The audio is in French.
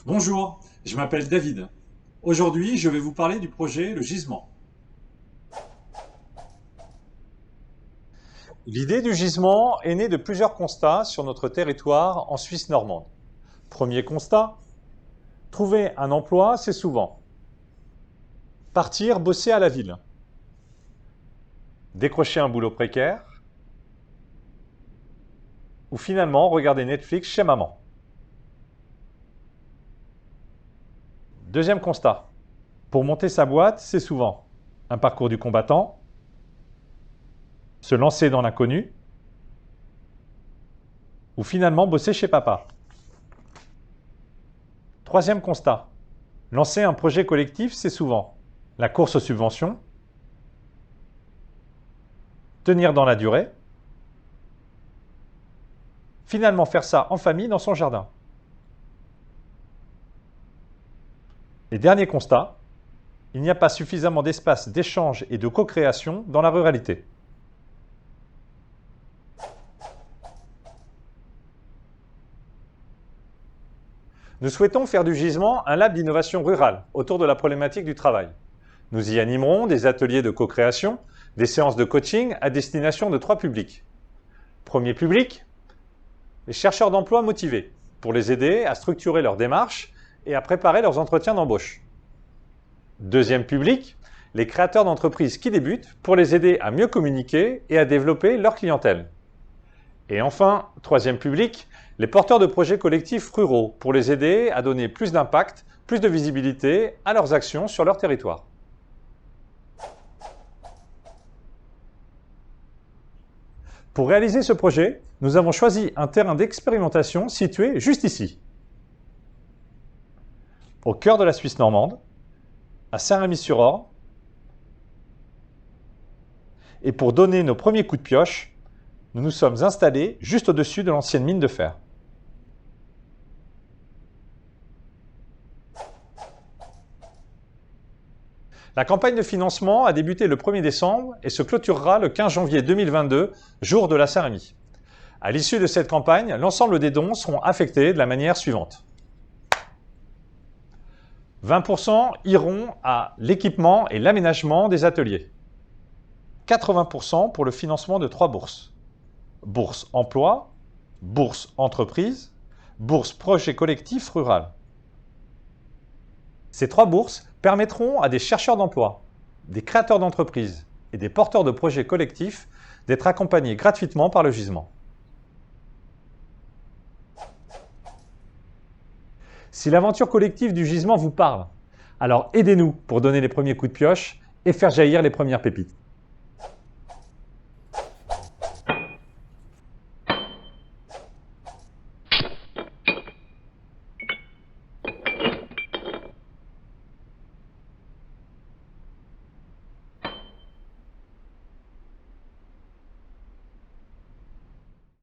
Bonjour, je m'appelle David. Aujourd'hui, je vais vous parler du projet Le Gisement. L'idée du gisement est née de plusieurs constats sur notre territoire en Suisse normande. Premier constat, trouver un emploi, c'est souvent partir bosser à la ville, décrocher un boulot précaire ou finalement regarder Netflix chez maman. Deuxième constat, pour monter sa boîte, c'est souvent un parcours du combattant, se lancer dans l'inconnu ou finalement bosser chez papa. Troisième constat, lancer un projet collectif, c'est souvent la course aux subventions, tenir dans la durée, finalement faire ça en famille dans son jardin. Et dernier constat, il n'y a pas suffisamment d'espace d'échange et de co-création dans la ruralité. Nous souhaitons faire du gisement un lab d'innovation rurale autour de la problématique du travail. Nous y animerons des ateliers de co-création, des séances de coaching à destination de 3 publics. Premier public, les chercheurs d'emploi motivés, pour les aider à structurer leur démarche et à préparer leurs entretiens d'embauche. Deuxième public, les créateurs d'entreprises qui débutent, pour les aider à mieux communiquer et à développer leur clientèle. Et enfin, troisième public, les porteurs de projets collectifs ruraux, pour les aider à donner plus d'impact, plus de visibilité à leurs actions sur leur territoire. Pour réaliser ce projet, nous avons choisi un terrain d'expérimentation situé juste ici, au cœur de la Suisse normande, à Saint-Rémy-sur-Orne. Et pour donner nos premiers coups de pioche, nous nous sommes installés juste au-dessus de l'ancienne mine de fer. La campagne de financement a débuté le 1er décembre et se clôturera le 15 janvier 2022, jour de la Saint-Rémy. À l'issue de cette campagne, l'ensemble des dons seront affectés de la manière suivante. 20% iront à l'équipement et l'aménagement des ateliers. 80% pour le financement de 3 bourses. Bourse emploi, bourse entreprise, bourse projet collectif rural. Ces 3 bourses permettront à des chercheurs d'emploi, des créateurs d'entreprises et des porteurs de projets collectifs d'être accompagnés gratuitement par le gisement. Si l'aventure collective du gisement vous parle, alors aidez-nous pour donner les premiers coups de pioche et faire jaillir les premières pépites.